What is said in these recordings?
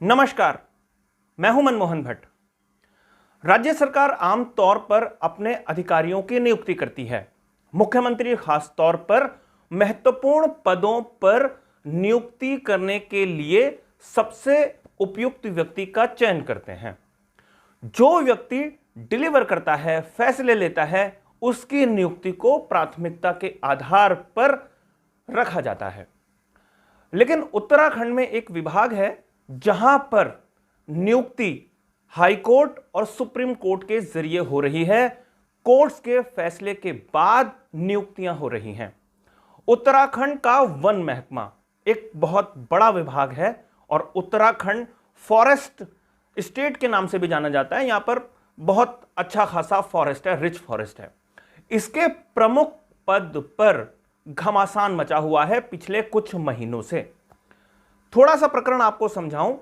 नमस्कार, मैं हूं मनमोहन भट्ट। राज्य सरकार आमतौर पर अपने अधिकारियों की नियुक्ति करती है। मुख्यमंत्री खास तौर पर महत्वपूर्ण पदों पर नियुक्ति करने के लिए सबसे उपयुक्त व्यक्ति का चयन करते हैं। जो व्यक्ति डिलीवर करता है, फैसले लेता है, उसकी नियुक्ति को प्राथमिकता के आधार पर रखा जाता है। लेकिन उत्तराखंड में एक विभाग है जहां पर नियुक्ति हाईकोर्ट और सुप्रीम कोर्ट के जरिए हो रही है। कोर्ट्स के फैसले के बाद नियुक्तियां हो रही हैं। उत्तराखंड का वन महकमा एक बहुत बड़ा विभाग है और उत्तराखंड फॉरेस्ट स्टेट के नाम से भी जाना जाता है। यहां पर बहुत अच्छा खासा फॉरेस्ट है, रिच फॉरेस्ट है। इसके प्रमुख पद पर घमासान मचा हुआ है पिछले कुछ महीनों से। थोड़ा सा प्रकरण आपको समझाऊं।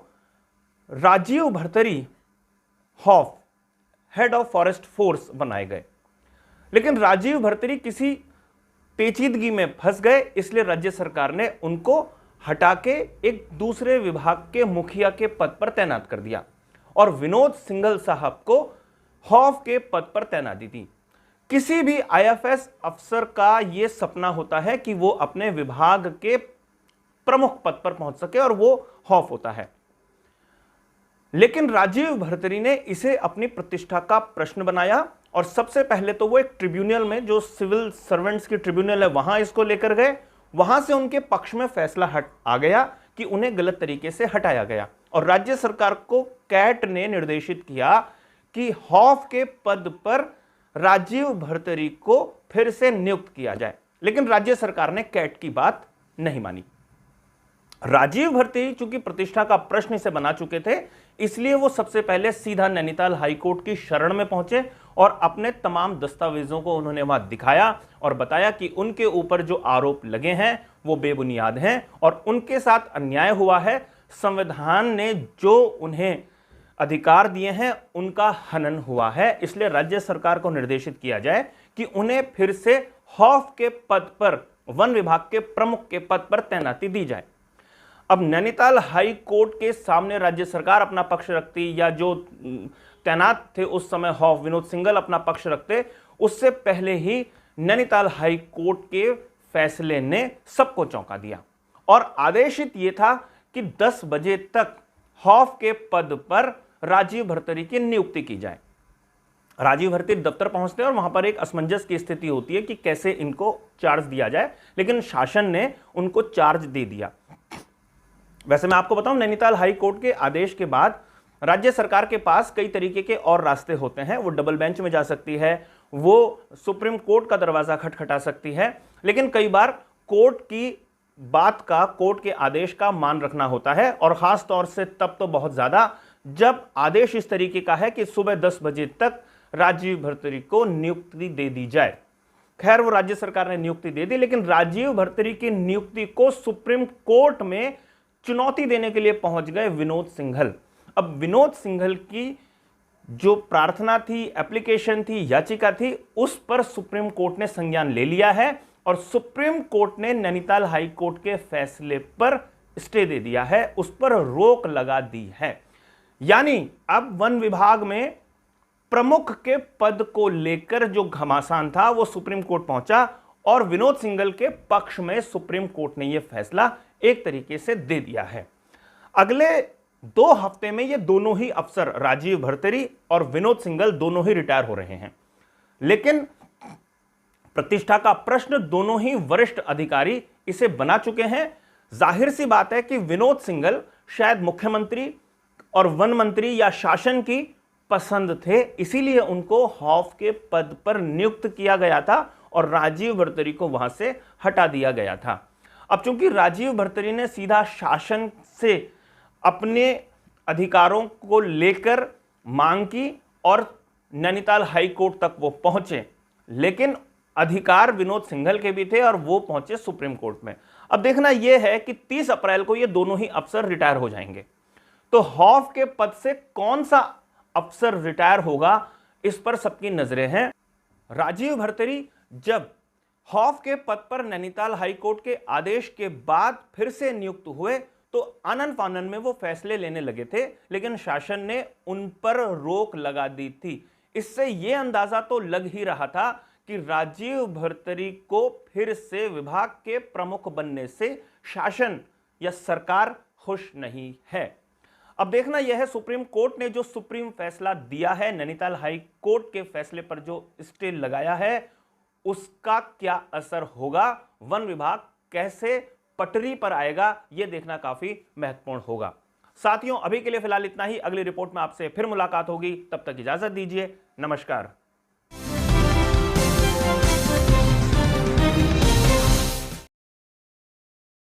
Rajiv Bhartari HoFF head of forest force बनाए गए, लेकिन राजीव भरतरी किसी पेचीदगी में फंस गए, इसलिए राज्य सरकार ने उनको हटा के एक दूसरे विभाग के मुखिया के पद पर तैनात कर दिया और विनोद सिंघल साहब को हॉफ के पद पर तैनाती दी। किसी भी आईएफएस अफसर का यह सपना होता है कि वो अपने विभाग के प्रमुख पद पर पहुंच सके और वो हॉफ होता है। लेकिन राजीव भरतरी ने इसे अपनी प्रतिष्ठा का प्रश्न बनाया और सबसे पहले तो वो एक ट्रिब्यूनल में, जो सिविल सर्वेंट्स की ट्रिब्यूनल है, वहां इसको लेकर गए। वहां से उनके पक्ष में फैसला आ गया कि उन्हें गलत तरीके से हटाया गया और राज्य सरकार को कैट ने निर्देशित किया कि हॉफ के पद पर राजीव भरतरी को फिर से नियुक्त किया जाए। लेकिन राज्य सरकार ने कैट की बात नहीं मानी। राजीव भरतरी चूंकि प्रतिष्ठा का प्रश्न से बना चुके थे, इसलिए वो सबसे पहले सीधा नैनीताल हाईकोर्ट की शरण में पहुंचे और अपने तमाम दस्तावेजों को उन्होंने वहां दिखाया और बताया कि उनके ऊपर जो आरोप लगे हैं वो बेबुनियाद हैं और उनके साथ अन्याय हुआ है। संविधान ने जो उन्हें अधिकार दिए हैं उनका हनन हुआ है, इसलिए राज्य सरकार को निर्देशित किया जाए कि उन्हें फिर से हॉफ के पद पर, वन विभाग के प्रमुख के पद पर तैनाती दी जाए। अब नैनीताल हाई कोर्ट के सामने राज्य सरकार अपना पक्ष रखती, या जो तैनात थे उस समय हॉफ विनोद सिंघल अपना पक्ष रखते, उससे पहले ही नैनीताल हाई कोर्ट के फैसले ने सबको चौंका दिया और आदेशित यह था कि 10 बजे तक हॉफ के पद पर राजीव भरतरी की नियुक्ति की जाए। राजीव भरतरी दफ्तर पहुंचते हैं और वहां पर एक असमंजस की स्थिति होती है कि कैसे इनको चार्ज दिया जाए, लेकिन शासन ने उनको चार्ज दे दिया। वैसे मैं आपको बताऊं, नैनीताल हाई कोर्ट के आदेश के बाद राज्य सरकार के पास कई तरीके के और रास्ते होते हैं। वो डबल बेंच में जा सकती है, वो सुप्रीम कोर्ट का दरवाजा खटखटा सकती है, लेकिन कई बार कोर्ट की बात का, कोर्ट के आदेश का मान रखना होता है और खास तौर से तब तो बहुत ज्यादा जब आदेश इस तरीके का है कि सुबह 10 बजे तक राजीव भरतरी को नियुक्ति दे दी जाए। खैर, वो राज्य सरकार ने नियुक्ति दे दी, लेकिन राजीव भरतरी की नियुक्ति को सुप्रीम कोर्ट में चुनौती देने के लिए पहुंच गए विनोद सिंघल। अब विनोद सिंघल की जो प्रार्थना थी, एप्लीकेशन थी, याचिका थी, उस पर सुप्रीम कोर्ट ने संज्ञान ले लिया है और सुप्रीम कोर्ट ने नैनीताल हाई कोर्ट के फैसले पर स्टे दे दिया है, उस पर रोक लगा दी है। यानी अब वन विभाग में प्रमुख के पद को लेकर जो घमासान था वो सुप्रीम कोर्ट पहुंचा और विनोद सिंघल के पक्ष में सुप्रीम कोर्ट ने यह फैसला एक तरीके से दे दिया है। अगले 2 हफ्ते में ये दोनों ही अफसर, राजीव भरतरी और विनोद सिंघल, दोनों ही रिटायर हो रहे हैं। लेकिन प्रतिष्ठा का प्रश्न दोनों ही वरिष्ठ अधिकारी इसे बना चुके हैं। जाहिर सी बात है कि विनोद सिंघल शायद मुख्यमंत्री और वन मंत्री या शासन की पसंद थे, इसीलिए उनको हॉफ के पद पर नियुक्त किया गया था और राजीव भरतरी को वहां से हटा दिया गया था। अब चूंकि राजीव भरतरी ने सीधा शासन से अपने अधिकारों को लेकर मांग की और नैनीताल हाई कोर्ट तक वो पहुंचे, लेकिन अधिकार विनोद सिंघल के भी थे और वो पहुंचे सुप्रीम कोर्ट में। अब देखना यह है कि 30 अप्रैल को ये दोनों ही अफसर रिटायर हो जाएंगे, तो हॉफ के पद से कौन सा अफसर रिटायर होगा, इस पर सबकी नजरें हैं। राजीव भरतरी जब हॉफ के पद पर नैनीताल हाईकोर्ट के आदेश के बाद फिर से नियुक्त हुए तो आनन फानन में वो फैसले लेने लगे थे, लेकिन शासन ने उन पर रोक लगा दी थी। इससे यह अंदाजा तो लग ही रहा था कि राजीव भरतरी को फिर से विभाग के प्रमुख बनने से शासन या सरकार खुश नहीं है। अब देखना यह है सुप्रीम कोर्ट ने जो सुप्रीम फैसला दिया है, नैनीताल हाई कोर्ट के फैसले पर जो स्टे लगाया है, उसका क्या असर होगा, वन विभाग कैसे पटरी पर आएगा, यह देखना काफी महत्वपूर्ण होगा। साथियों, अभी के लिए फिलहाल इतना ही। अगली रिपोर्ट में आपसे फिर मुलाकात होगी, तब तक इजाजत दीजिए। नमस्कार।